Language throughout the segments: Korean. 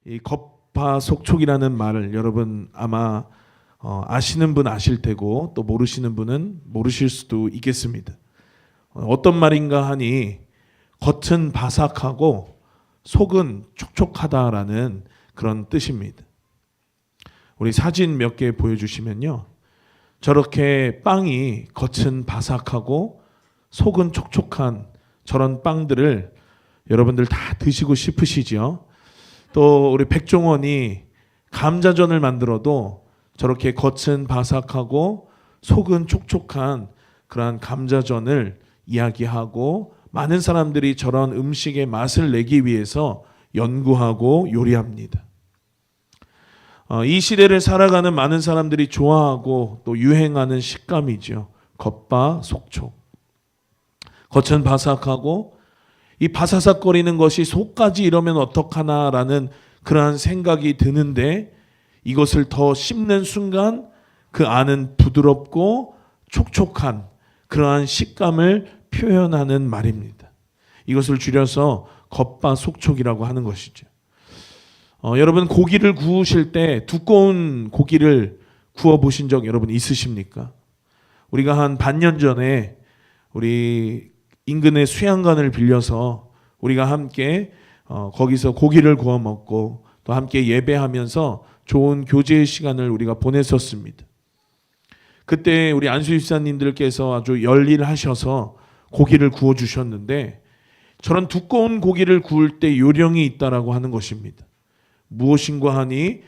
이 겉바속촉이라는 말을 여러분 아마 아시는 분 아실 테고 또 모르시는 분은 모르실 수도 있겠습니다. 어떤 말인가 하니 겉은 바삭하고 속은 촉촉하다라는 그런 뜻입니다. 우리 사진 몇 개 보여주시면요. 저렇게 빵이 겉은 바삭하고 속은 촉촉한 저런 빵들을 여러분들 다 드시고 싶으시죠? 또 우리 백종원이 감자전을 만들어도 저렇게 겉은 바삭하고 속은 촉촉한 그러한 감자전을 이야기하고 많은 사람들이 저런 음식의 맛을 내기 위해서 연구하고 요리합니다. 이 시대를 살아가는 많은 사람들이 좋아하고 또 유행하는 식감이죠. 겉바속촉. 겉은 바삭하고 이 바사삭거리는 것이 속까지 이러면 어떡하나라는 그러한 생각이 드는데 이것을 더 씹는 순간 그 안은 부드럽고 촉촉한 그러한 식감을 표현하는 말입니다. 이것을 줄여서 겉바속촉이라고 하는 것이죠. 여러분 고기를 구우실 때 두꺼운 고기를 구워 보신 적 여러분 있으십니까? 우리가 한 반년 전에 우리 인근의 수양관을 빌려서 우리가 함께 거기서 고기를 구워 먹고 또 함께 예배하면서 좋은 교제의 시간을 우리가 보냈었습니다. 그때 우리 안수 집사님들께서 아주 열일하셔서 고기를 구워 주셨는데 저런 두꺼운 고기를 구울 때 요령이 있다라고 하는 것입니다. 무엇인가 하니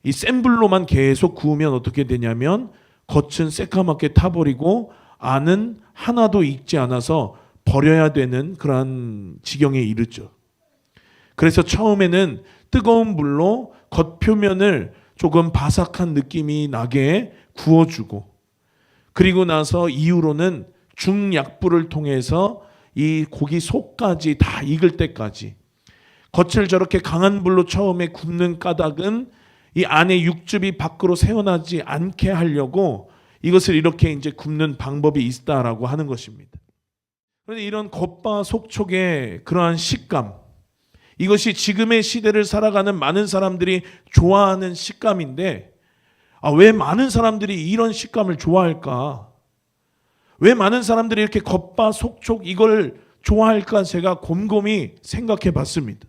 이 센 불로만 계속 구우면 어떻게 되냐면 겉은 새까맣게 타버리고 안은 하나도 익지 않아서 버려야 되는 그러한 지경에 이르죠. 그래서 처음에는 뜨거운 불로 겉표면을 조금 바삭한 느낌이 나게 구워주고 그리고 나서 이후로는 중약불을 통해서 이 고기 속까지 다 익을 때까지 겉을 저렇게 강한 불로 처음에 굽는 까닭은 이 안에 육즙이 밖으로 새어나지 않게 하려고 이것을 이렇게 이제 굽는 방법이 있다라고 하는 것입니다. 그런데 이런 겉바속촉의 그러한 식감, 이것이 지금의 시대를 살아가는 많은 사람들이 좋아하는 식감인데 왜 많은 사람들이 이런 식감을 좋아할까? 왜 많은 사람들이 이렇게 겉바속촉 이걸 좋아할까? 제가 곰곰이 생각해 봤습니다.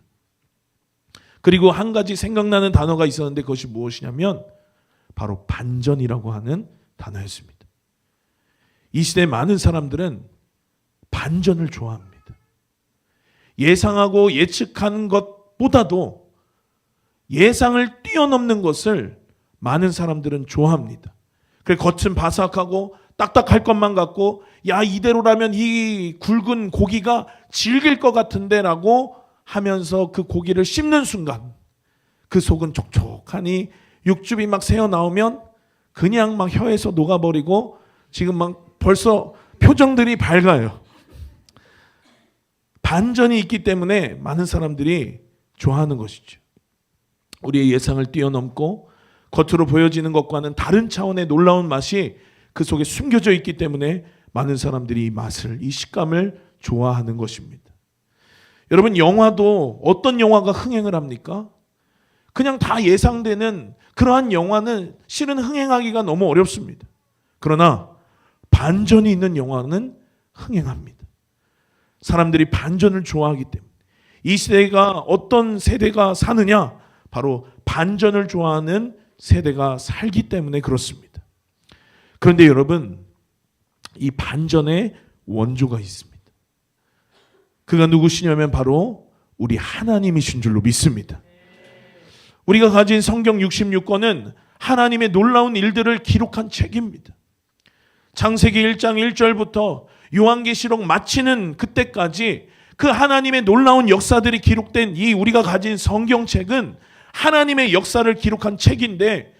그리고 한 가지 생각나는 단어가 있었는데 그것이 무엇이냐면 바로 반전이라고 하는 단어였습니다. 이 시대 많은 사람들은 반전을 좋아합니다. 예상하고 예측하는 것보다도 예상을 뛰어넘는 것을 많은 사람들은 좋아합니다. 그래서 겉은 바삭하고 딱딱할 것만 같고 야 이대로라면 이 굵은 고기가 질길 것 같은데 라고 하면서 그 고기를 씹는 순간 그 속은 촉촉하니 육즙이 막 새어나오면 그냥 막 혀에서 녹아버리고 지금 막 벌써 표정들이 밝아요. 반전이 있기 때문에 많은 사람들이 좋아하는 것이죠. 우리의 예상을 뛰어넘고 겉으로 보여지는 것과는 다른 차원의 놀라운 맛이 그 속에 숨겨져 있기 때문에 많은 사람들이 이 맛을, 이 식감을 좋아하는 것입니다. 여러분 영화도 어떤 영화가 흥행을 합니까? 그냥 다 예상되는 그러한 영화는 실은 흥행하기가 너무 어렵습니다. 그러나 반전이 있는 영화는 흥행합니다. 사람들이 반전을 좋아하기 때문에 이 시대가 어떤 세대가 사느냐? 바로 반전을 좋아하는 세대가 살기 때문에 그렇습니다. 그런데 여러분 이 반전의 원조가 있습니다. 그가 누구시냐면 바로 우리 하나님이신 줄로 믿습니다. 우리가 가진 성경 66권은 하나님의 놀라운 일들을 기록한 책입니다. 창세기 1장 1절부터 요한계시록 마치는 그때까지 그 하나님의 놀라운 역사들이 기록된 이 우리가 가진 성경책은 하나님의 역사를 기록한 책인데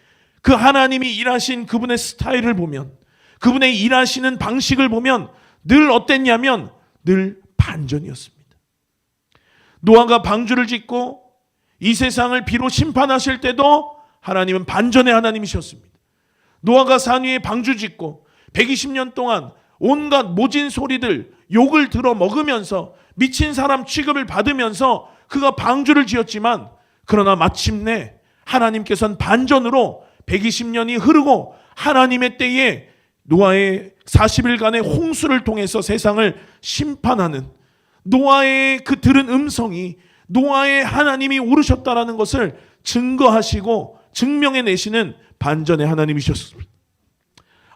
그 하나님이 일하신 그분의 스타일을 보면 그분의 일하시는 방식을 보면 늘 어땠냐면 늘 반전이었습니다. 노아가 방주를 짓고 이 세상을 비로 심판하실 때도 하나님은 반전의 하나님이셨습니다. 노아가 산 위에 방주 짓고 120년 동안 온갖 모진 소리들 욕을 들어 먹으면서 미친 사람 취급을 받으면서 그가 방주를 지었지만 그러나 마침내 하나님께서는 반전으로 120년이 흐르고 하나님의 때에 노아의 40일간의 홍수를 통해서 세상을 심판하는 노아의 그 들은 음성이 노아의 하나님이 오르셨다라는 것을 증거하시고 증명해내시는 반전의 하나님이셨습니다.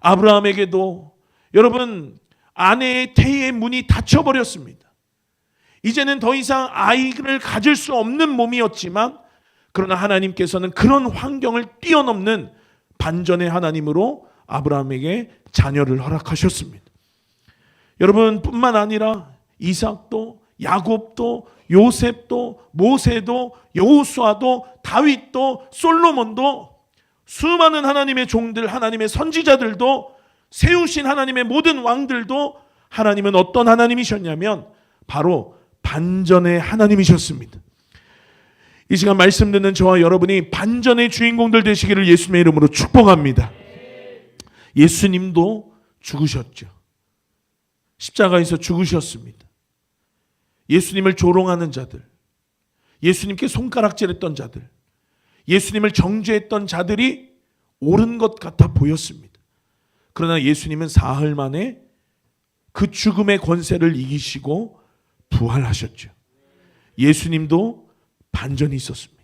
아브라함에게도 여러분 아내의 태의 문이 닫혀버렸습니다. 이제는 더 이상 아이를 가질 수 없는 몸이었지만 그러나 하나님께서는 그런 환경을 뛰어넘는 반전의 하나님으로 아브라함에게 자녀를 허락하셨습니다. 여러분 뿐만 아니라 이삭도 야곱도 요셉도 모세도 여호수아도 다윗도 솔로몬도 수많은 하나님의 종들 하나님의 선지자들도 세우신 하나님의 모든 왕들도 하나님은 어떤 하나님이셨냐면 바로 반전의 하나님이셨습니다. 이 시간 말씀 듣는 저와 여러분이 반전의 주인공들 되시기를 예수님의 이름으로 축복합니다. 예수님도 죽으셨죠. 십자가에서 죽으셨습니다. 예수님을 조롱하는 자들, 예수님께 손가락질했던 자들, 예수님을 정죄했던 자들이 옳은 것 같아 보였습니다. 그러나 예수님은 사흘 만에 그 죽음의 권세를 이기시고 부활하셨죠. 예수님도 반전이 있었습니다.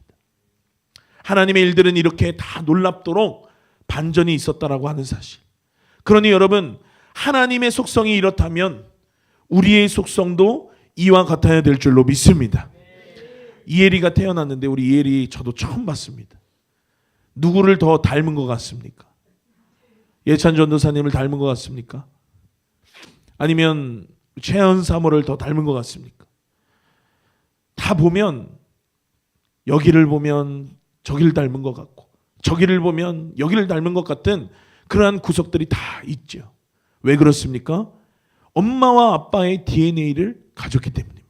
하나님의 일들은 이렇게 다 놀랍도록 반전이 있었다라고 하는 사실. 그러니 여러분, 하나님의 속성이 이렇다면 우리의 속성도 이와 같아야 될 줄로 믿습니다. 이엘이가 태어났는데 우리 이엘이 저도 처음 봤습니다. 누구를 더 닮은 것 같습니까? 예찬 전도사님을 닮은 것 같습니까? 아니면 최현 사모를 더 닮은 것 같습니까? 다 보면 여기를 보면 저기를 닮은 것 같고 저기를 보면 여기를 닮은 것 같은 그러한 구석들이 다 있죠. 왜 그렇습니까? 엄마와 아빠의 DNA를 가졌기 때문입니다.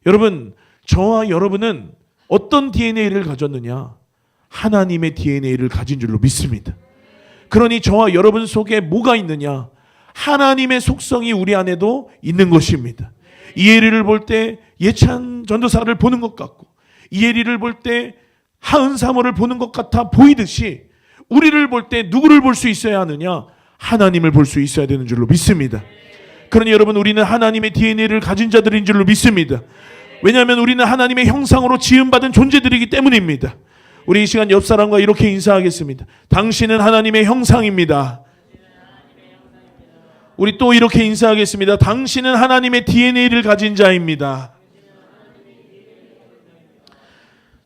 여러분, 저와 여러분은 어떤 DNA를 가졌느냐? 하나님의 DNA를 가진 줄로 믿습니다. 그러니 저와 여러분 속에 뭐가 있느냐? 하나님의 속성이 우리 안에도 있는 것입니다. 이엘이를 볼 때 예찬 전도사를 보는 것 같고 이엘이를 볼 때 하은 사모를 보는 것 같아 보이듯이 우리를 볼 때 누구를 볼 수 있어야 하느냐? 하나님을 볼 수 있어야 되는 줄로 믿습니다. 그러니 여러분, 우리는 하나님의 DNA를 가진 자들인 줄로 믿습니다. 왜냐하면 우리는 하나님의 형상으로 지음받은 존재들이기 때문입니다. 우리 이 시간 옆 사람과 이렇게 인사하겠습니다. 당신은 하나님의 형상입니다. 우리 또 이렇게 인사하겠습니다. 당신은 하나님의 DNA를 가진 자입니다.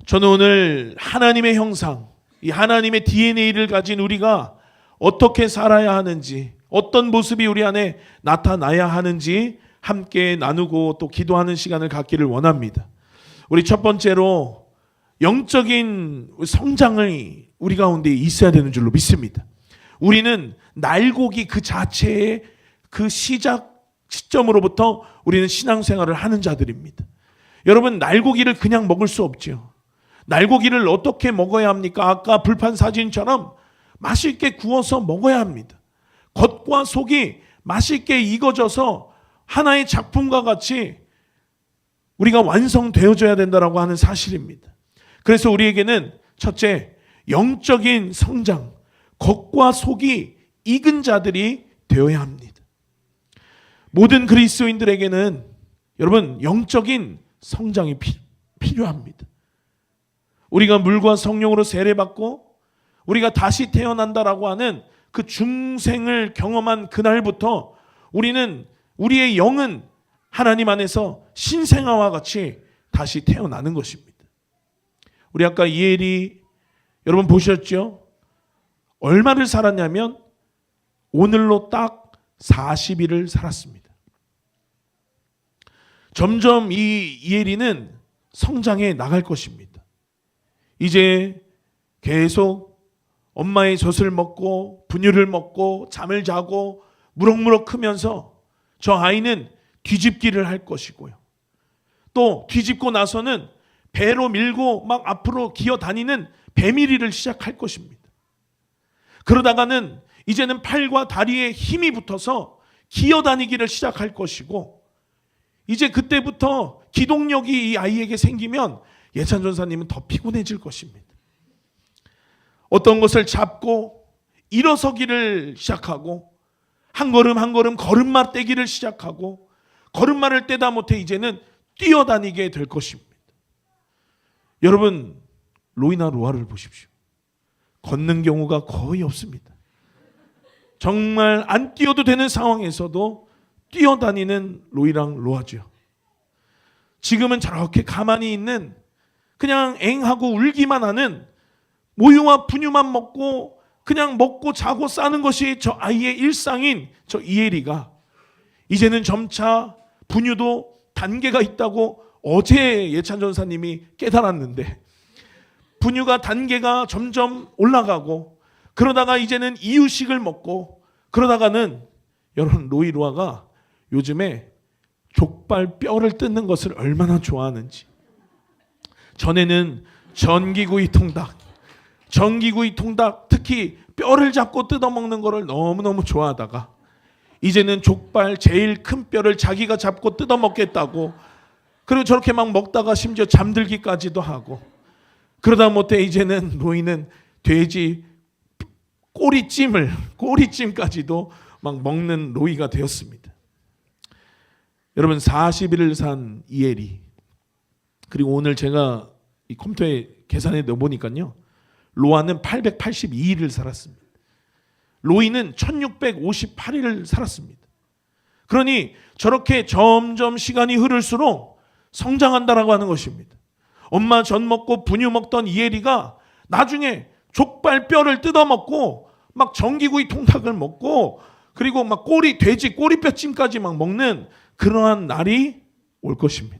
저는 오늘 하나님의 형상, 이 하나님의 DNA를 가진 우리가 어떻게 살아야 하는지, 어떤 모습이 우리 안에 나타나야 하는지 함께 나누고 또 기도하는 시간을 갖기를 원합니다. 우리 첫 번째로 영적인 성장이 우리 가운데 있어야 되는 줄로 믿습니다. 우리는 날고기 그 자체의 그 시점으로부터 우리는 신앙생활을 하는 자들입니다. 여러분, 날고기를 그냥 먹을 수 없죠. 날고기를 어떻게 먹어야 합니까? 아까 불판 사진처럼 맛있게 구워서 먹어야 합니다. 겉과 속이 맛있게 익어져서 하나의 작품과 같이 우리가 완성되어져야 된다고 하는 사실입니다. 그래서 우리에게는 첫째, 영적인 성장, 겉과 속이 익은 자들이 되어야 합니다. 모든 그리스도인들에게는 여러분, 영적인 성장이 필요합니다. 우리가 물과 성령으로 세례받고 우리가 다시 태어난다라고 하는 그 중생을 경험한 그날부터 우리는 우리의 영은 하나님 안에서 신생아와 같이 다시 태어나는 것입니다. 우리 아까 이엘이 여러분 보셨죠? 얼마를 살았냐면 오늘로 딱 40일을 살았습니다. 점점 이 이엘이는 성장해 나갈 것입니다. 이제 계속 엄마의 젖을 먹고 분유를 먹고 잠을 자고 무럭무럭 크면서 저 아이는 뒤집기를 할 것이고요. 또 뒤집고 나서는 배로 밀고 막 앞으로 기어다니는 배밀이를 시작할 것입니다. 그러다가는 이제는 팔과 다리에 힘이 붙어서 기어다니기를 시작할 것이고 이제 그때부터 기동력이 이 아이에게 생기면 예찬 전사님은 더 피곤해질 것입니다. 어떤 것을 잡고 일어서기를 시작하고 한 걸음 한 걸음 걸음마 떼기를 시작하고 걸음마를 떼다 못해 이제는 뛰어다니게 될 것입니다. 여러분, 로이나 로아를 보십시오. 걷는 경우가 거의 없습니다. 정말 안 뛰어도 되는 상황에서도 뛰어다니는 로이랑 로아죠. 지금은 저렇게 가만히 있는, 그냥 앵하고 울기만 하는, 모유와 분유만 먹고 그냥 먹고 자고 싸는 것이 저 아이의 일상인 저 이혜리가 이제는 점차 분유도 단계가 있다고 어제 예찬 전사님이 깨달았는데, 분유가 단계가 점점 올라가고, 그러다가 이제는 이유식을 먹고, 그러다가는 여러분, 로이 로아가 요즘에 족발 뼈를 뜯는 것을 얼마나 좋아하는지. 전에는 전기구이 통닭, 특히 뼈를 잡고 뜯어먹는 것을 너무너무 좋아하다가 이제는 족발 제일 큰 뼈를 자기가 잡고 뜯어먹겠다고, 그리고 저렇게 막 먹다가 심지어 잠들기까지도 하고, 그러다 못해 이제는 로이는 돼지 꼬리찜까지도 막 먹는 로이가 되었습니다. 여러분, 40일을 산 이혜리, 그리고 오늘 제가 이 컴퓨터에 계산해 넣어보니까요, 로아는 882일을 살았습니다. 로이는 1658일을 살았습니다. 그러니 저렇게 점점 시간이 흐를수록 성장한다라고 하는 것입니다. 엄마 전 먹고 분유 먹던 이혜리가 나중에 족발 뼈를 뜯어먹고 막 전기구이 통닭을 먹고, 그리고 막 돼지 꼬리뼈찜까지 막 먹는 그러한 날이 올 것입니다.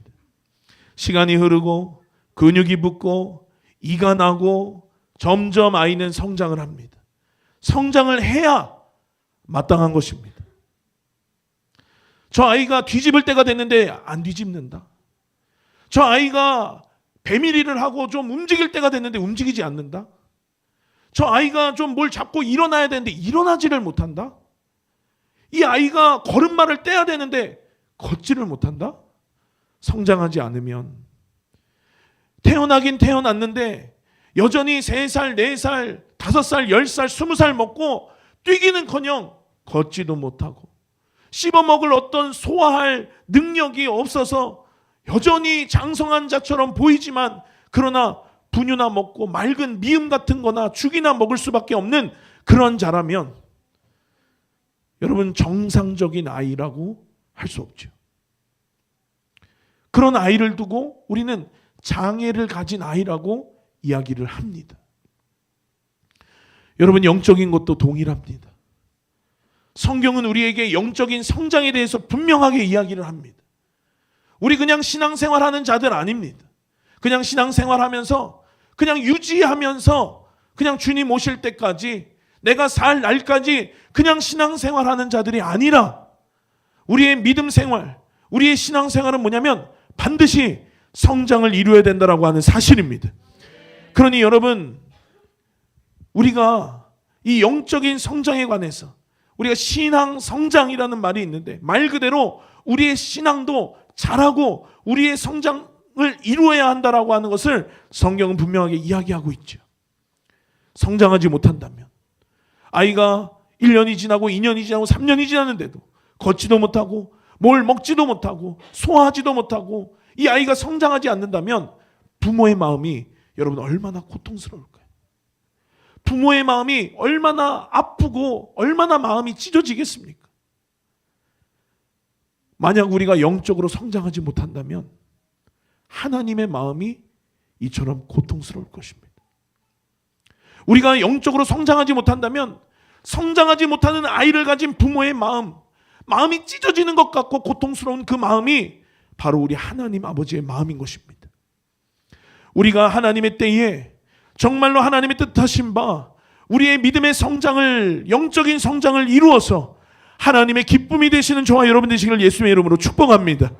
시간이 흐르고 근육이 붙고 이가 나고 점점 아이는 성장을 합니다. 성장을 해야 마땅한 것입니다. 저 아이가 뒤집을 때가 됐는데 안 뒤집는다. 저 아이가 배밀이를 하고 좀 움직일 때가 됐는데 움직이지 않는다. 저 아이가 좀 뭘 잡고 일어나야 되는데 일어나지를 못한다. 이 아이가 걸음마를 떼야 되는데 걷지를 못한다. 성장하지 않으면, 태어나긴 태어났는데 여전히 3살, 4살, 5살, 10살, 20살 먹고 뛰기는커녕 걷지도 못하고, 씹어먹을 어떤 소화할 능력이 없어서 여전히 장성한 자처럼 보이지만, 그러나 분유나 먹고 맑은 미음 같은 거나 죽이나 먹을 수밖에 없는 그런 자라면 여러분, 정상적인 아이라고 할 수 없죠. 그런 아이를 두고 우리는 장애를 가진 아이라고 이야기를 합니다. 여러분, 영적인 것도 동일합니다. 성경은 우리에게 영적인 성장에 대해서 분명하게 이야기를 합니다. 우리 그냥 신앙생활하는 자들 아닙니다. 그냥 신앙생활하면서 그냥 유지하면서 그냥 주님 오실 때까지 내가 살 날까지 그냥 신앙생활하는 자들이 아니라, 우리의 믿음 생활, 우리의 신앙생활은 뭐냐면 반드시 성장을 이루어야 된다라고 하는 사실입니다. 그러니 여러분, 우리가 이 영적인 성장에 관해서 우리가 신앙 성장이라는 말이 있는데, 말 그대로 우리의 신앙도 자라고 우리의 성장을 이루어야 한다라고 하는 것을 성경은 분명하게 이야기하고 있죠. 성장하지 못한다면, 아이가 1년이 지나고 2년이 지나고 3년이 지났는데도 걷지도 못하고 뭘 먹지도 못하고 소화하지도 못하고 이 아이가 성장하지 않는다면 부모의 마음이 여러분 얼마나 고통스러울까요? 부모의 마음이 얼마나 아프고 얼마나 마음이 찢어지겠습니까? 만약 우리가 영적으로 성장하지 못한다면 하나님의 마음이 이처럼 고통스러울 것입니다. 우리가 영적으로 성장하지 못한다면 성장하지 못하는 아이를 가진 부모의 마음이 찢어지는 것 같고 고통스러운 그 마음이 바로 우리 하나님 아버지의 마음인 것입니다. 우리가 하나님의 때에 정말로 하나님의 뜻하신 바 우리의 믿음의 성장을, 영적인 성장을 이루어서 하나님의 기쁨이 되시는 저와 여러분 되시기를 예수님의 이름으로 축복합니다.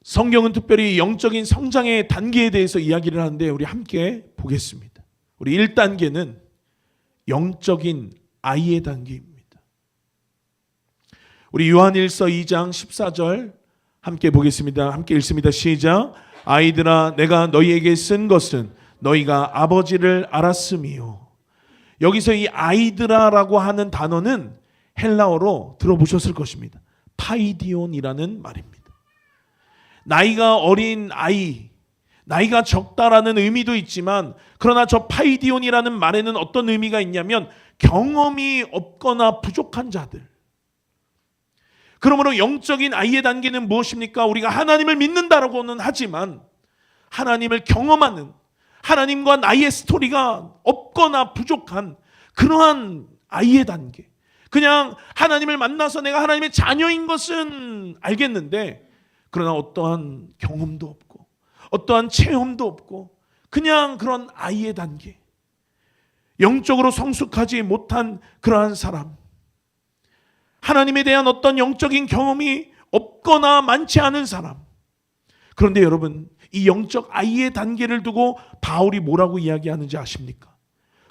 성경은 특별히 영적인 성장의 단계에 대해서 이야기를 하는데 우리 함께 보겠습니다. 우리 1단계는 영적인 아이의 단계입니다. 우리 요한일서 2장 14절 함께 보겠습니다. 함께 읽습니다. 시작. 아이들아 내가 너희에게 쓴 것은 너희가 아버지를 알았음이요. 여기서 이 아이들아라고 하는 단어는 헬라어로 들어보셨을 것입니다. 파이디온이라는 말입니다. 나이가 어린 아이, 나이가 적다라는 의미도 있지만, 그러나 저 파이디온이라는 말에는 어떤 의미가 있냐면 경험이 없거나 부족한 자들. 그러므로 영적인 아이의 단계는 무엇입니까? 우리가 하나님을 믿는다라고는 하지만 하나님을 경험하는, 하나님과 나의 스토리가 없거나 부족한 그러한 아이의 단계. 그냥 하나님을 만나서 내가 하나님의 자녀인 것은 알겠는데, 그러나 어떠한 경험도 없고 어떠한 체험도 없고 그냥 그런 아이의 단계, 영적으로 성숙하지 못한 그러한 사람, 하나님에 대한 어떤 영적인 경험이 없거나 많지 않은 사람. 그런데 여러분, 이 영적 아이의 단계를 두고 바울이 뭐라고 이야기하는지 아십니까?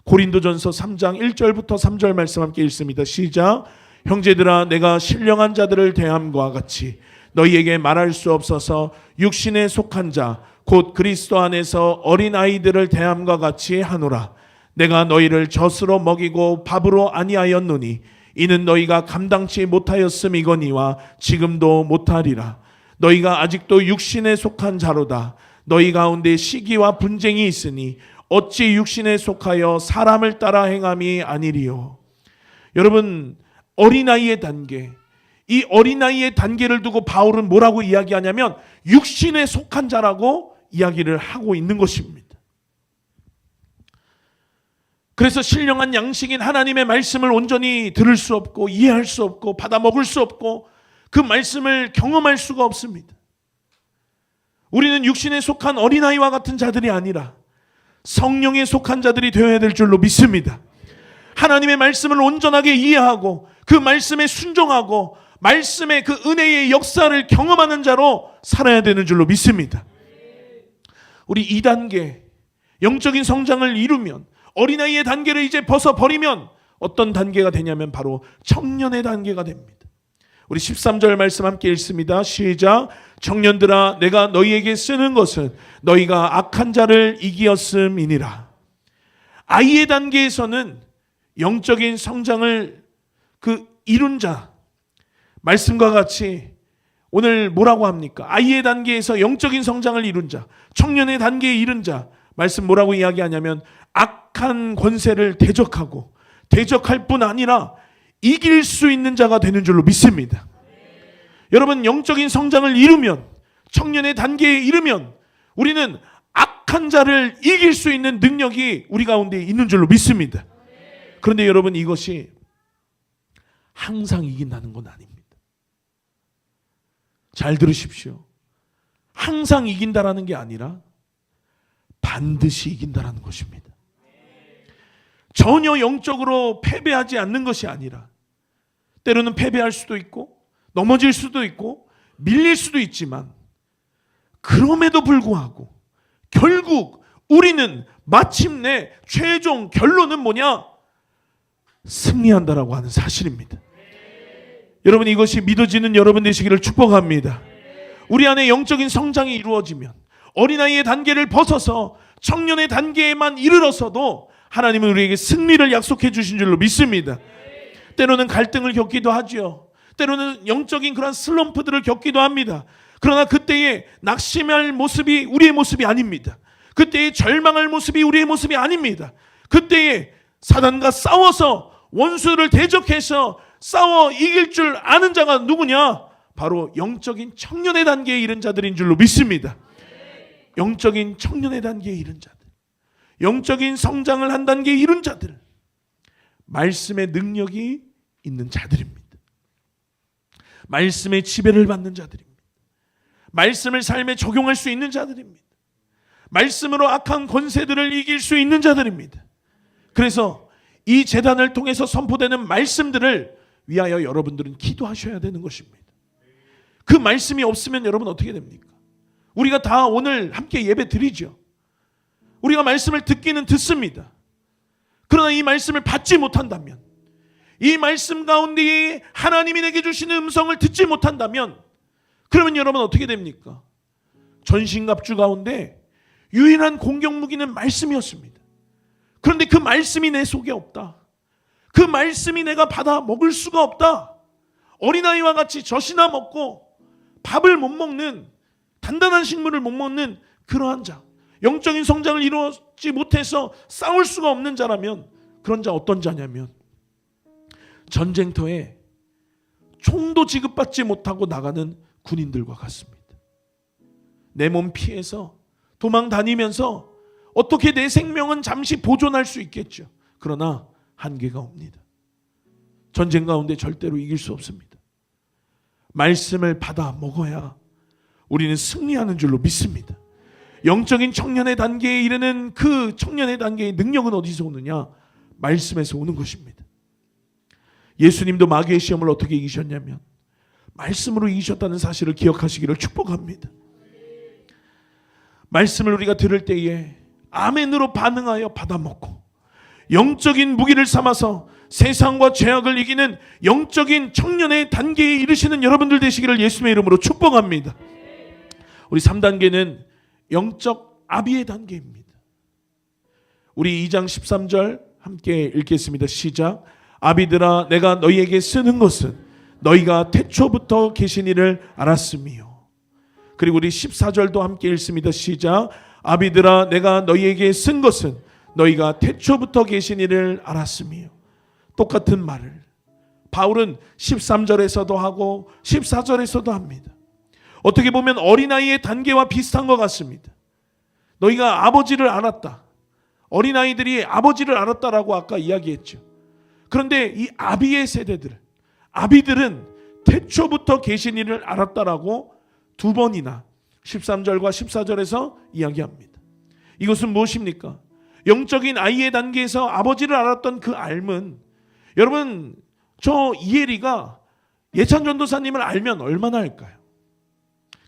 고린도전서 3장 1절부터 3절 말씀 함께 읽습니다. 시작. 형제들아 내가 신령한 자들을 대함과 같이 너희에게 말할 수 없어서 육신에 속한 자 곧 그리스도 안에서 어린 아이들을 대함과 같이 하노라. 내가 너희를 젖으로 먹이고 밥으로 아니하였노니 이는 너희가 감당치 못하였음이거니와 지금도 못하리라. 너희가 아직도 육신에 속한 자로다. 너희 가운데 시기와 분쟁이 있으니 어찌 육신에 속하여 사람을 따라 행함이 아니리요. 여러분, 어린아이의 단계, 이 어린아이의 단계를 두고 바울은 뭐라고 이야기하냐면 육신에 속한 자라고 이야기를 하고 있는 것입니다. 그래서 신령한 양식인 하나님의 말씀을 온전히 들을 수 없고 이해할 수 없고 받아 먹을 수 없고 그 말씀을 경험할 수가 없습니다. 우리는 육신에 속한 어린아이와 같은 자들이 아니라 성령에 속한 자들이 되어야 될 줄로 믿습니다. 하나님의 말씀을 온전하게 이해하고 그 말씀에 순종하고 말씀의 그 은혜의 역사를 경험하는 자로 살아야 되는 줄로 믿습니다. 우리 2단계 영적인 성장을 이루면, 어린아이의 단계를 이제 벗어버리면 어떤 단계가 되냐면 바로 청년의 단계가 됩니다. 우리 13절 말씀 함께 읽습니다. 시작. 청년들아 내가 너희에게 쓰는 것은 너희가 악한 자를 이기었음이니라. 아이의 단계에서는 영적인 성장을 이룬 자, 말씀과 같이 오늘 뭐라고 합니까? 아이의 단계에서 영적인 성장을 이룬 자, 청년의 단계에 이른 자, 말씀 뭐라고 이야기하냐면 악한 권세를 대적하고 대적할 뿐 아니라 이길 수 있는 자가 되는 줄로 믿습니다. 여러분, 영적인 성장을 이루면, 청년의 단계에 이르면 우리는 악한 자를 이길 수 있는 능력이 우리 가운데 있는 줄로 믿습니다. 그런데 여러분, 이것이 항상 이긴다는 건 아닙니다. 잘 들으십시오. 항상 이긴다라는 게 아니라 반드시 이긴다라는 것입니다. 전혀 영적으로 패배하지 않는 것이 아니라 때로는 패배할 수도 있고 넘어질 수도 있고 밀릴 수도 있지만, 그럼에도 불구하고 결국 우리는 마침내 최종 결론은 뭐냐? 승리한다라고 하는 사실입니다. 여러분, 이것이 믿어지는 여러분 되시기를 축복합니다. 우리 안에 영적인 성장이 이루어지면 어린아이의 단계를 벗어서 청년의 단계에만 이르러서도 하나님은 우리에게 승리를 약속해 주신 줄로 믿습니다. 때로는 갈등을 겪기도 하죠. 때로는 영적인 그런 슬럼프들을 겪기도 합니다. 그러나 그때에 낙심할 모습이 우리의 모습이 아닙니다. 그때에 절망할 모습이 우리의 모습이 아닙니다. 그때에 사단과 싸워서 원수를 대적해서 싸워 이길 줄 아는 자가 누구냐? 바로 영적인 청년의 단계에 이른 자들인 줄로 믿습니다. 영적인 청년의 단계에 이른 자들, 영적인 성장을 한 단계에 이른 자들, 말씀의 능력이 있는 자들입니다. 말씀의 지배를 받는 자들입니다. 말씀을 삶에 적용할 수 있는 자들입니다. 말씀으로 악한 권세들을 이길 수 있는 자들입니다. 그래서 이 제단을 통해서 선포되는 말씀들을 위하여 여러분들은 기도하셔야 되는 것입니다. 그 말씀이 없으면 여러분 어떻게 됩니까? 우리가 다 오늘 함께 예배 드리죠. 우리가 말씀을 듣기는 듣습니다. 그러나 이 말씀을 받지 못한다면, 이 말씀 가운데 하나님이 내게 주시는 음성을 듣지 못한다면, 그러면 여러분 어떻게 됩니까? 전신갑주 가운데 유일한 공격 무기는 말씀이었습니다. 그런데 그 말씀이 내 속에 없다. 그 말씀이 내가 받아 먹을 수가 없다. 어린아이와 같이 젖이나 먹고 밥을 못 먹는, 단단한 식물을 못 먹는 그러한 자, 영적인 성장을 이루지 못해서 싸울 수가 없는 자라면, 그런 자 어떤 자냐면 전쟁터에 총도 지급받지 못하고 나가는 군인들과 같습니다. 내 몸 피해서 도망 다니면서 어떻게 내 생명은 잠시 보존할 수 있겠죠. 그러나 한계가 옵니다. 전쟁 가운데 절대로 이길 수 없습니다. 말씀을 받아 먹어야 우리는 승리하는 줄로 믿습니다. 영적인 청년의 단계에 이르는 그 청년의 단계의 능력은 어디서 오느냐? 말씀에서 오는 것입니다. 예수님도 마귀의 시험을 어떻게 이기셨냐면 말씀으로 이기셨다는 사실을 기억하시기를 축복합니다. 말씀을 우리가 들을 때에 아멘으로 반응하여 받아먹고 영적인 무기를 삼아서 세상과 죄악을 이기는 영적인 청년의 단계에 이르시는 여러분들 되시기를 예수님의 이름으로 축복합니다. 우리 3단계는 영적 아비의 단계입니다. 우리 2장 13절 함께 읽겠습니다. 시작. 아비들아 내가 너희에게 쓰는 것은 너희가 태초부터 계신 이를 알았음이요. 그리고 우리 14절도 함께 읽습니다. 시작. 아비들아 내가 너희에게 쓴 것은 너희가 태초부터 계신 이를 알았음이요. 똑같은 말을 바울은 13절에서도 하고 14절에서도 합니다. 어떻게 보면 어린아이의 단계와 비슷한 것 같습니다. 너희가 아버지를 알았다. 어린아이들이 아버지를 알았다라고 아까 이야기했죠. 그런데 이 아비의 세대들, 아비들은 태초부터 계신 이를 알았다라고 두 번이나 13절과 14절에서 이야기합니다. 이것은 무엇입니까? 영적인 아이의 단계에서 아버지를 알았던 그 알은, 여러분 저 이혜리가 예찬 전도사님을 알면 얼마나 할까요?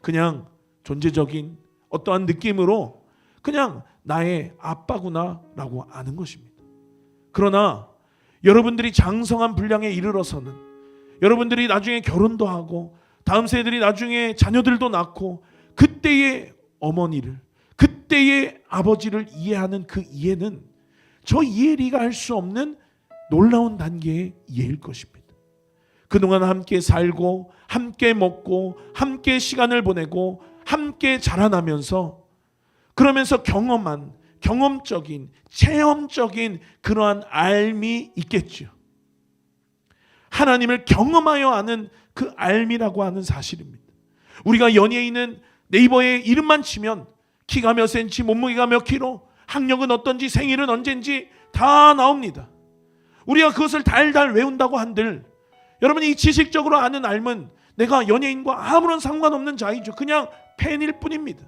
그냥 존재적인 어떠한 느낌으로 그냥 나의 아빠구나 라고 아는 것입니다. 그러나 여러분들이 장성한 분량에 이르러서는, 여러분들이 나중에 결혼도 하고 다음 세대들이 나중에 자녀들도 낳고 그때의 어머니를, 그때의 아버지를 이해하는 그 이해는 저 이혜리가 할 수 없는 놀라운 단계의 이해일 것입니다. 그동안 함께 살고 함께 먹고 함께 시간을 보내고 함께 자라나면서 그러면서 경험한 경험적인 체험적인 그러한 알미 있겠죠. 하나님을 경험하여 아는 그 알미라고 하는 사실입니다. 우리가 연예인은 네이버에 이름만 치면 키가 몇 센치, 몸무게가 몇 킬로, 학력은 어떤지, 생일은 언젠지 다 나옵니다. 우리가 그것을 달달 외운다고 한들 여러분이 이 지식적으로 아는 알면 내가 연예인과 아무런 상관없는 자이죠. 그냥 팬일 뿐입니다.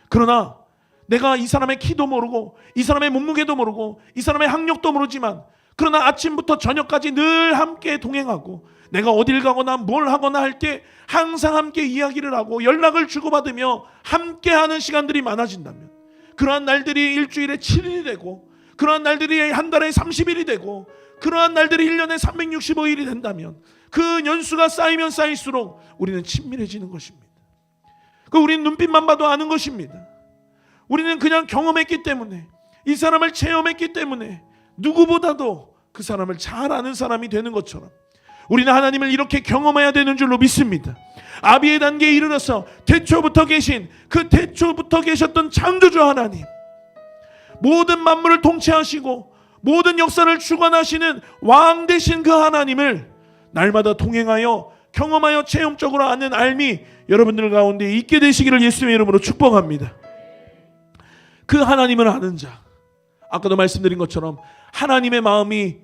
그러나 내가 이 사람의 키도 모르고 이 사람의 몸무게도 모르고 이 사람의 학력도 모르지만 그러나 아침부터 저녁까지 늘 함께 동행하고 내가 어딜 가거나 뭘 하거나 할 때 항상 함께 이야기를 하고 연락을 주고받으며 함께하는 시간들이 많아진다면, 그러한 날들이 일주일에 7일이 되고 그러한 날들이 한 달에 30일이 되고 그러한 날들이 1년에 365일이 된다면 그 연수가 쌓이면 쌓일수록 우리는 친밀해지는 것입니다. 우리는 눈빛만 봐도 아는 것입니다. 우리는 그냥 경험했기 때문에, 이 사람을 체험했기 때문에 누구보다도 그 사람을 잘 아는 사람이 되는 것처럼 우리는 하나님을 이렇게 경험해야 되는 줄로 믿습니다. 아비의 단계에 이르러서 태초부터 계신, 그 태초부터 계셨던 창조주 하나님, 모든 만물을 통치하시고 모든 역사를 주관하시는 왕 되신 그 하나님을 날마다 동행하여 경험하여 체험적으로 아는 알미 여러분들 가운데 있게 되시기를 예수님의 이름으로 축복합니다. 그 하나님을 아는 자, 아까도 말씀드린 것처럼 하나님의 마음이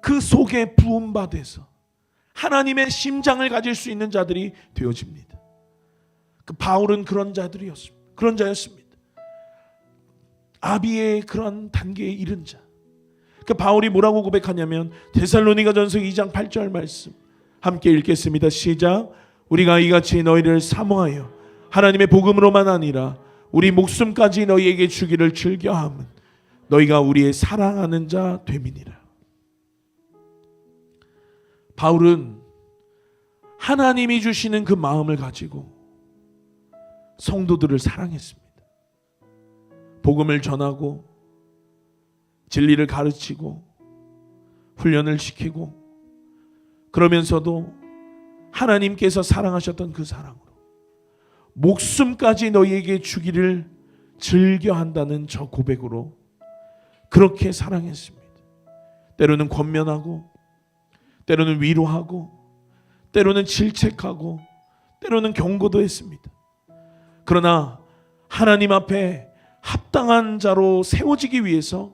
그 속에 부음받아서 하나님의 심장을 가질 수 있는 자들이 되어집니다. 그 바울은 그런 자들이었습니다. 그런 자였습니다. 아비의 그런 단계에 이른 자. 그 바울이 뭐라고 고백하냐면 데살로니가전서 2장 8절 말씀 함께 읽겠습니다. 시작. 우리가 이같이 너희를 사모하여 하나님의 복음으로만 아니라 우리 목숨까지 너희에게 주기를 즐겨함은 너희가 우리의 사랑하는 자 됨이니라. 바울은 하나님이 주시는 그 마음을 가지고 성도들을 사랑했습니다. 복음을 전하고 진리를 가르치고 훈련을 시키고, 그러면서도 하나님께서 사랑하셨던 그 사랑으로 목숨까지 너희에게 주기를 즐겨한다는 저 고백으로 그렇게 사랑했습니다. 때로는 권면하고, 때로는 위로하고, 때로는 질책하고, 때로는 경고도 했습니다. 그러나 하나님 앞에 합당한 자로 세워지기 위해서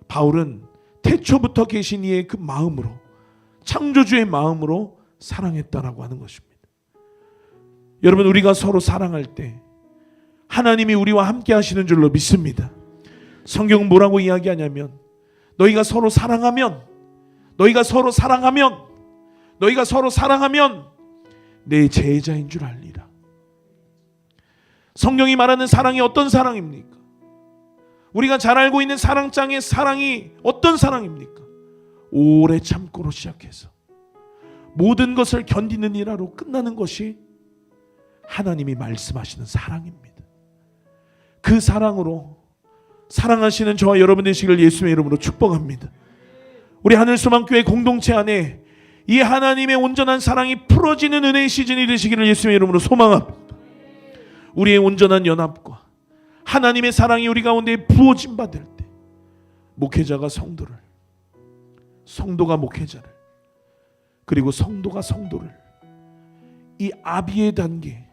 바울은 태초부터 계신 이의 그 마음으로, 창조주의 마음으로 사랑했다라고 하는 것입니다. 여러분, 우리가 서로 사랑할 때 하나님이 우리와 함께 하시는 줄로 믿습니다. 성경은 뭐라고 이야기하냐면, 너희가 서로 사랑하면 내 제자인 줄 알리라. 성경이 말하는 사랑이 어떤 사랑입니까? 우리가 잘 알고 있는 사랑장의 사랑이 어떤 사랑입니까? 오래 참고로 시작해서 모든 것을 견디는 일하로 끝나는 것이 하나님이 말씀하시는 사랑입니다. 그 사랑으로 사랑하시는 저와 여러분 되시기를 예수님의 이름으로 축복합니다. 우리 하늘소망교회 공동체 안에 이 하나님의 온전한 사랑이 풀어지는 은혜의 시즌이 되시기를 예수님의 이름으로 소망합니다. 우리의 온전한 연합과 하나님의 사랑이 우리 가운데 부어진 받을 때, 목회자가 성도를, 성도가 목회자를, 그리고 성도가 성도를 이 아비의 단계,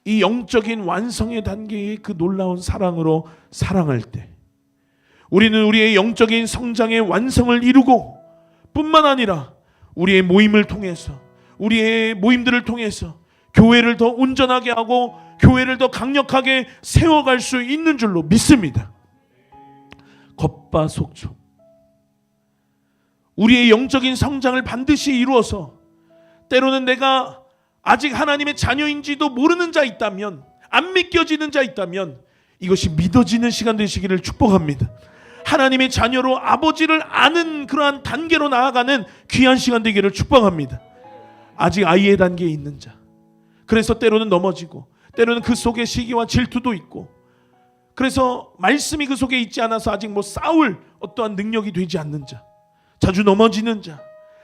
이 영적인 완성의 단계의 그 놀라운 사랑으로 사랑할 때, 우리는 우리의 영적인 성장의 완성을 이루고 뿐만 아니라 우리의 모임을 통해서, 우리의 모임들을 통해서 교회를 더 온전하게 하고 교회를 더 강력하게 세워갈 수 있는 줄로 믿습니다. 겉바속촉, 우리의 영적인 성장을 반드시 이루어서, 때로는 내가 아직 하나님의 자녀인지도 모르는 자 있다면, 안 믿겨지는 자 있다면 이것이 믿어지는 시간 되시기를 축복합니다. 하나님의 자녀로 아버지를 아는 그러한 단계로 나아가는 귀한 시간 되기를 축복합니다. 아직 아이의 단계에 있는 자, 그래서 때로는 넘어지고, 때로는 그 속에 시기와 질투도 있고, 그래서 말씀이 그 속에 있지 않아서 아직 싸울 어떠한 능력이 되지 않는 자, 자주 넘어지는 자,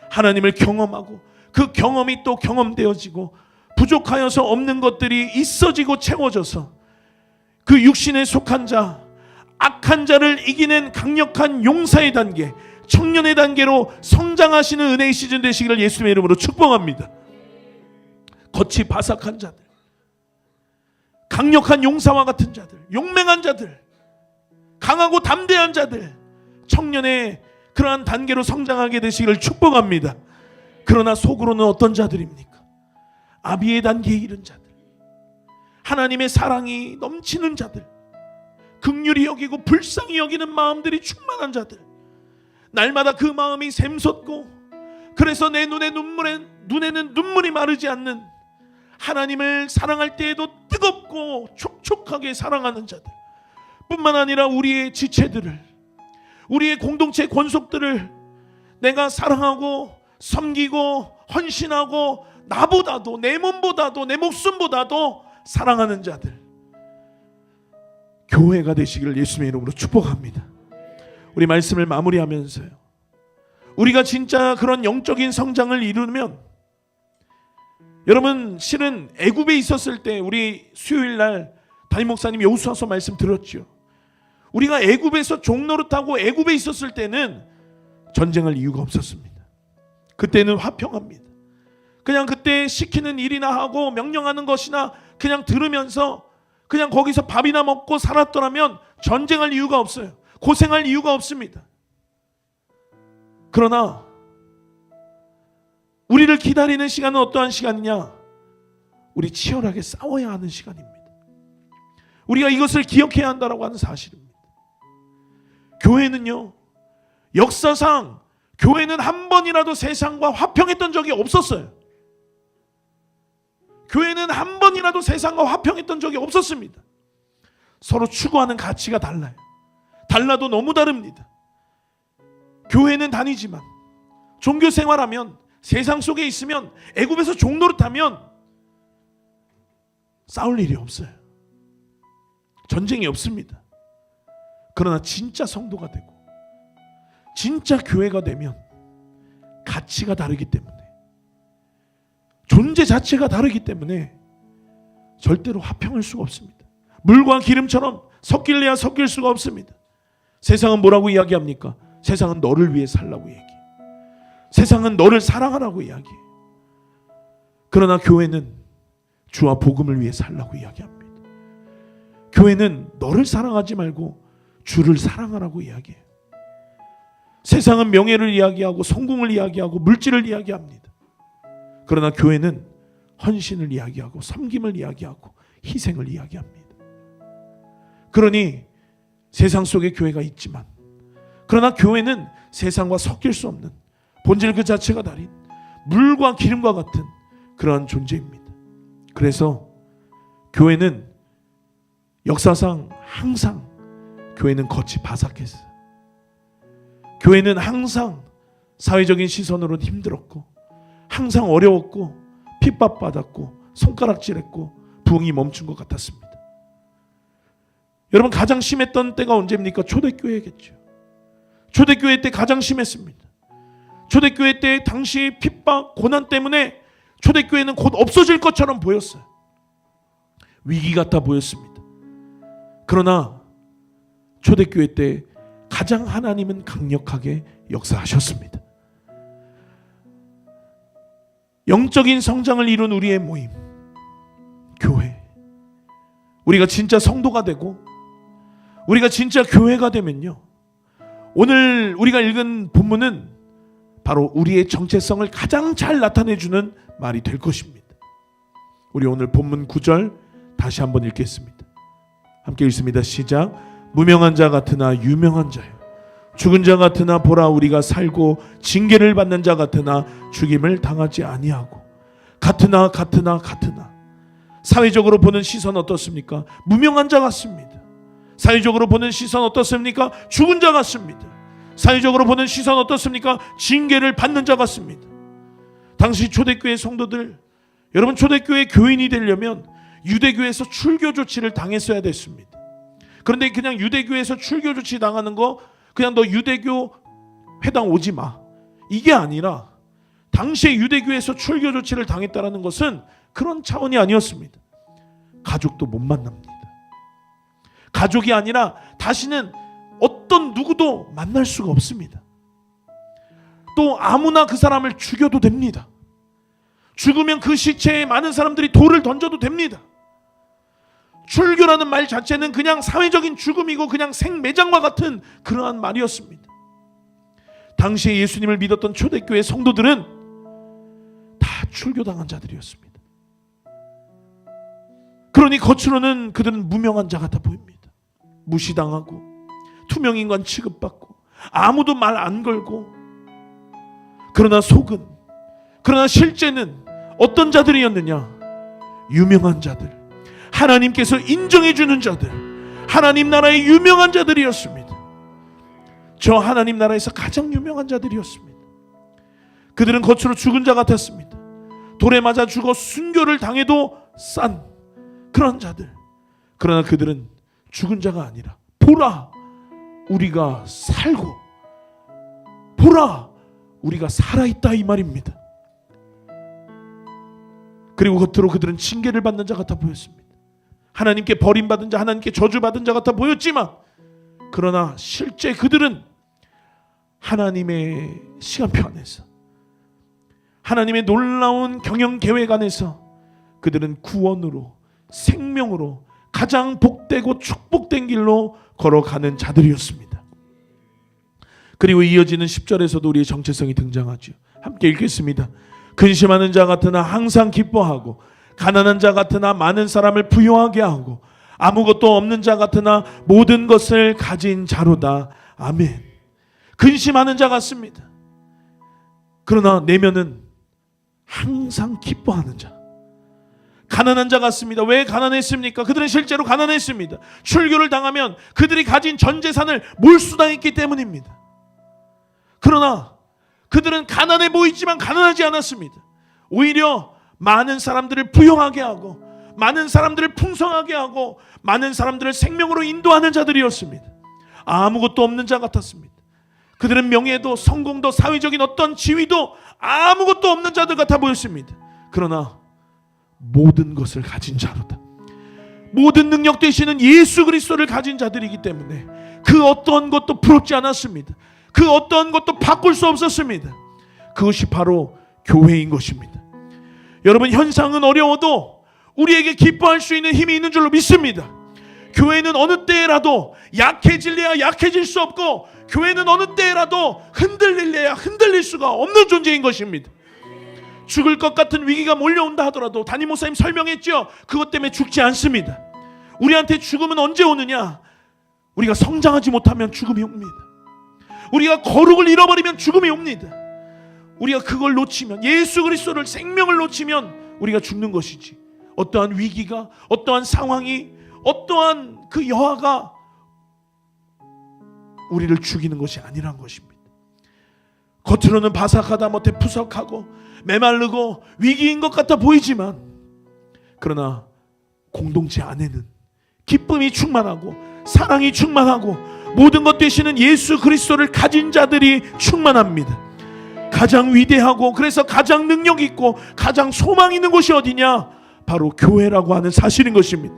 하나님을 경험하고 그 경험이 또 경험되어지고 부족하여서 없는 것들이 있어지고 채워져서 그 육신에 속한 자, 악한 자를 이기는 강력한 용사의 단계, 청년의 단계로 성장하시는 은혜의 시즌 되시기를 예수님의 이름으로 축복합니다. 겉이 바삭한 자들, 강력한 용사와 같은 자들, 용맹한 자들, 강하고 담대한 자들, 청년의 그러한 단계로 성장하게 되시기를 축복합니다. 그러나 속으로는 어떤 자들입니까? 아비의 단계에 이른 자들, 하나님의 사랑이 넘치는 자들, 긍휼히 여기고 불쌍히 여기는 마음들이 충만한 자들, 날마다 그 마음이 샘솟고, 그래서 내 눈에는 눈물이 마르지 않는, 하나님을 사랑할 때에도 뜨겁고 촉촉하게 사랑하는 자들, 뿐만 아니라 우리의 지체들을, 우리의 공동체 권속들을 내가 사랑하고 섬기고 헌신하고, 나보다도, 내 몸보다도, 내 목숨보다도 사랑하는 자들, 교회가 되시기를 예수님의 이름으로 축복합니다. 우리 말씀을 마무리하면서요, 우리가 진짜 그런 영적인 성장을 이루면, 여러분 실은 애굽에 있었을 때, 우리 수요일날 담임 목사님 여호수아서 말씀 들었죠. 우리가 애굽에서 종노릇하고 애굽에 있었을 때는 전쟁할 이유가 없었습니다. 그때는 화평합니다. 그냥 그때 시키는 일이나 하고 명령하는 것이나 그냥 들으면서 그냥 거기서 밥이나 먹고 살았더라면 전쟁할 이유가 없어요. 고생할 이유가 없습니다. 그러나 우리를 기다리는 시간은 어떠한 시간이냐? 우리 치열하게 싸워야 하는 시간입니다. 우리가 이것을 기억해야 한다고 하는 사실입니다. 교회는요, 역사상 교회는 한 번이라도 세상과 화평했던 적이 없었어요. 교회는 한 번이라도 세상과 화평했던 적이 없었습니다. 서로 추구하는 가치가 달라요. 달라도 너무 다릅니다. 교회는 다니지만, 종교 생활하면, 세상 속에 있으면, 애굽에서 종노릇하면 싸울 일이 없어요. 전쟁이 없습니다. 그러나 진짜 성도가 되고 진짜 교회가 되면 가치가 다르기 때문에, 존재 자체가 다르기 때문에 절대로 화평할 수가 없습니다. 물과 기름처럼 섞일래야 섞일 수가 없습니다. 세상은 뭐라고 이야기합니까? 세상은 너를 위해 살라고 얘기해. 세상은 너를 사랑하라고 이야기해. 그러나 교회는 주와 복음을 위해 살라고 이야기합니다. 교회는 너를 사랑하지 말고 주를 사랑하라고 이야기해요. 세상은 명예를 이야기하고 성공을 이야기하고 물질을 이야기합니다. 그러나 교회는 헌신을 이야기하고 섬김을 이야기하고 희생을 이야기합니다. 그러니 세상 속에 교회가 있지만, 그러나 교회는 세상과 섞일 수 없는 본질 그 자체가 다른 물과 기름과 같은 그러한 존재입니다. 그래서 교회는 역사상 항상 교회는 겉이 바삭했어요. 교회는 항상 사회적인 시선으로는 힘들었고, 항상 어려웠고, 핍박받았고, 손가락질했고, 부흥이 멈춘 것 같았습니다. 여러분, 가장 심했던 때가 언제입니까? 초대교회겠죠. 초대교회 때 가장 심했습니다. 초대교회 때 당시 핍박, 고난 때문에 초대교회는 곧 없어질 것처럼 보였어요. 위기 같아 보였습니다. 그러나 초대교회 때 가장 하나님은 강력하게 역사하셨습니다. 영적인 성장을 이룬 우리의 모임, 교회, 우리가 진짜 성도가 되고 우리가 진짜 교회가 되면요, 오늘 우리가 읽은 본문은 바로 우리의 정체성을 가장 잘 나타내주는 말이 될 것입니다. 우리 오늘 본문 9절 다시 한번 읽겠습니다. 함께 읽습니다. 시작. 무명한 자 같으나 유명한 자요, 죽은 자 같으나 보라 우리가 살고 징계를 받는 자 같으나 죽임을 당하지 아니하고, 같으나 사회적으로 보는 시선 어떻습니까? 무명한 자 같습니다. 사회적으로 보는 시선 어떻습니까? 죽은 자 같습니다. 사회적으로 보는 시선 어떻습니까? 징계를 받는 자 같습니다. 당시 초대교회 성도들, 여러분, 초대교회 교인이 되려면 유대교에서 출교 조치를 당했어야 됐습니다. 그런데 그냥 유대교에서 출교 조치 당하는 거, 그냥 너 유대교 회당 오지 마, 이게 아니라 당시에 유대교에서 출교 조치를 당했다는 것은 그런 차원이 아니었습니다. 가족도 못 만납니다. 가족이 아니라 다시는 어떤 누구도 만날 수가 없습니다. 또 아무나 그 사람을 죽여도 됩니다. 죽으면 그 시체에 많은 사람들이 돌을 던져도 됩니다. 출교라는 말 자체는 그냥 사회적인 죽음이고 그냥 생매장과 같은 그러한 말이었습니다. 당시에 예수님을 믿었던 초대교회 성도들은 다 출교당한 자들이었습니다. 그러니 겉으로는 그들은 무명한 자 같아 보입니다. 무시당하고 투명인간 취급받고 아무도 말 안 걸고, 그러나 그러나 실제는 어떤 자들이었느냐? 유명한 자들, 하나님께서 인정해주는 자들, 하나님 나라의 유명한 자들이었습니다. 저 하나님 나라에서 가장 유명한 자들이었습니다. 그들은 겉으로 죽은 자 같았습니다. 돌에 맞아 죽어 순교를 당해도 싼 그런 자들. 그러나 그들은 죽은 자가 아니라 보라 우리가 살고, 보라 우리가 살아있다, 이 말입니다. 그리고 겉으로 그들은 징계를 받는 자 같아 보였습니다. 하나님께 버림받은 자, 하나님께 저주받은 자 같아 보였지만, 그러나 실제 그들은 하나님의 시간표 안에서, 하나님의 놀라운 경영 계획 안에서 그들은 구원으로, 생명으로 가장 복되고 축복된 길로 걸어가는 자들이었습니다. 그리고 이어지는 10절에서도 우리의 정체성이 등장하죠. 함께 읽겠습니다. 근심하는 자 같으나 항상 기뻐하고, 가난한 자 같으나 많은 사람을 부유하게 하고, 아무것도 없는 자 같으나 모든 것을 가진 자로다. 아멘. 근심하는 자 같습니다. 그러나 내면은 항상 기뻐하는 자. 가난한 자 같습니다. 왜 가난했습니까? 그들은 실제로 가난했습니다. 출교를 당하면 그들이 가진 전 재산을 몰수당했기 때문입니다. 그러나 그들은 가난해 보이지만 가난하지 않았습니다. 오히려 많은 사람들을 부유하게 하고, 많은 사람들을 풍성하게 하고 많은 사람들을 생명으로 인도하는 자들이었습니다. 아무것도 없는 자 같았습니다. 그들은 명예도 성공도 사회적인 어떤 지위도 아무것도 없는 자들 같아 보였습니다. 그러나 모든 것을 가진 자로다. 모든 능력 되시는 예수 그리스도를 가진 자들이기 때문에 그 어떤 것도 부럽지 않았습니다. 그 어떤 것도 바꿀 수 없었습니다. 그것이 바로 교회인 것입니다. 여러분, 현상은 어려워도 우리에게 기뻐할 수 있는 힘이 있는 줄로 믿습니다. 교회는 어느 때라도 약해질래야 약해질 수 없고, 교회는 어느 때라도 흔들릴래야 흔들릴 수가 없는 존재인 것입니다. 죽을 것 같은 위기가 몰려온다 하더라도 담임 목사님 설명했죠. 그것 때문에 죽지 않습니다. 우리한테 죽음은 언제 오느냐? 우리가 성장하지 못하면 죽음이 옵니다. 우리가 거룩을 잃어버리면 죽음이 옵니다. 우리가 그걸 놓치면, 예수 그리스도를, 생명을 놓치면 우리가 죽는 것이지, 어떠한 위기가, 어떠한 상황이, 어떠한 그 여하가 우리를 죽이는 것이 아니란 것입니다. 겉으로는 바삭하다 못해 푸석하고 메마르고 위기인 것 같아 보이지만, 그러나 공동체 안에는 기쁨이 충만하고 사랑이 충만하고 모든 것 되시는 예수 그리스도를 가진 자들이 충만합니다. 가장 위대하고 그래서 가장 능력 있고 가장 소망 있는 곳이 어디냐? 바로 교회라고 하는 사실인 것입니다.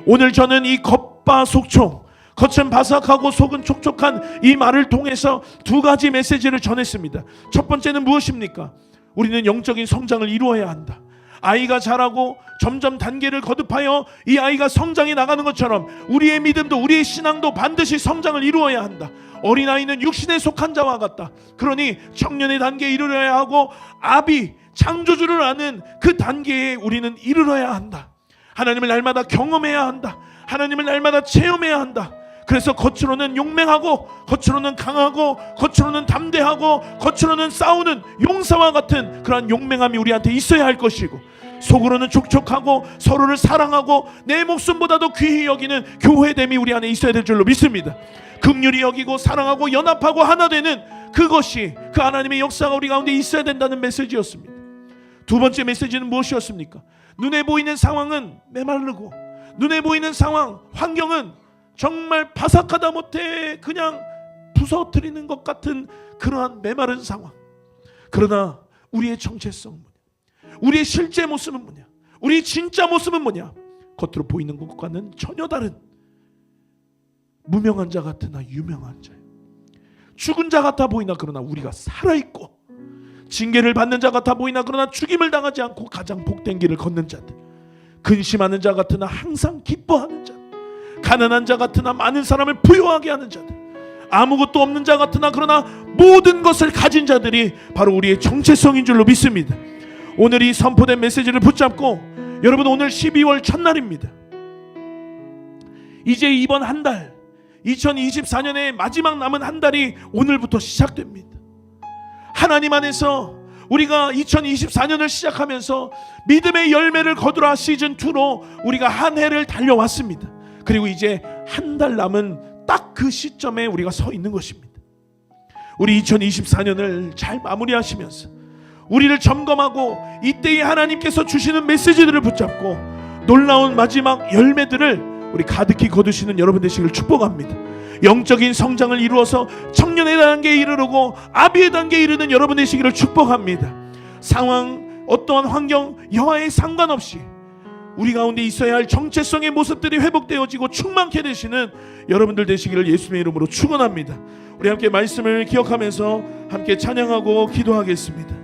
오늘 저는 이 겉바속촉, 겉은 바삭하고 속은 촉촉한 이 말을 통해서 두 가지 메시지를 전했습니다. 첫 번째는 무엇입니까? 우리는 영적인 성장을 이루어야 한다. 아이가 자라고 점점 단계를 거듭하여 이 아이가 성장해 나가는 것처럼 우리의 믿음도, 우리의 신앙도 반드시 성장을 이루어야 한다. 어린아이는 육신에 속한 자와 같다. 그러니 청년의 단계에 이르러야 하고 아비, 창조주를 아는 그 단계에 우리는 이르러야 한다. 하나님을 날마다 경험해야 한다. 하나님을 날마다 체험해야 한다. 그래서 겉으로는 용맹하고, 겉으로는 강하고, 겉으로는 담대하고, 겉으로는 싸우는 용사와 같은 그러한 용맹함이 우리한테 있어야 할 것이고, 속으로는 촉촉하고 서로를 사랑하고 내 목숨보다도 귀히 여기는 교회됨이 우리 안에 있어야 될 줄로 믿습니다. 긍휼히 여기고 사랑하고 연합하고 하나 되는 그것이, 그 하나님의 역사가 우리 가운데 있어야 된다는 메시지였습니다. 두 번째 메시지는 무엇이었습니까? 눈에 보이는 상황은 메마르고, 눈에 보이는 상황, 환경은 정말 바삭하다 못해 그냥 부서뜨리는 것 같은 그러한 메마른 상황. 그러나 우리의 정체성은 뭐냐? 우리의 실제 모습은 뭐냐? 우리의 진짜 모습은 뭐냐? 겉으로 보이는 것과는 전혀 다른 무명한 자 같으나 유명한 자예요. 죽은 자 같아 보이나 그러나 우리가 살아있고, 징계를 받는 자 같아 보이나 그러나 죽임을 당하지 않고 가장 복된 길을 걷는 자들, 근심하는 자 같으나 항상 기뻐하는 자들, 가난한 자 같으나 많은 사람을 부유하게 하는 자들, 아무것도 없는 자 같으나 그러나 모든 것을 가진 자들이 바로 우리의 정체성인 줄로 믿습니다. 오늘 이 선포된 메시지를 붙잡고, 여러분, 오늘 12월 첫날입니다. 이제 이번 한 달, 2024년의 마지막 남은 한 달이 오늘부터 시작됩니다. 하나님 안에서 우리가 2024년을 시작하면서 믿음의 열매를 거두라 시즌2로 우리가 한 해를 달려왔습니다. 그리고 이제 한 달 남은 딱 그 시점에 우리가 서 있는 것입니다. 우리 2024년을 잘 마무리하시면서 우리를 점검하고 이때에 하나님께서 주시는 메시지들을 붙잡고 놀라운 마지막 열매들을 우리 가득히 거두시는 여러분 되시기를 축복합니다. 영적인 성장을 이루어서 청년의 단계에 이르르고 아비의 단계에 이르는 여러분 되시기를 축복합니다. 상황, 어떠한 환경, 여하에 상관없이 우리 가운데 있어야 할 정체성의 모습들이 회복되어지고 충만케 되시는 여러분들 되시기를 예수님의 이름으로 축원합니다. 우리 함께 말씀을 기억하면서 함께 찬양하고 기도하겠습니다.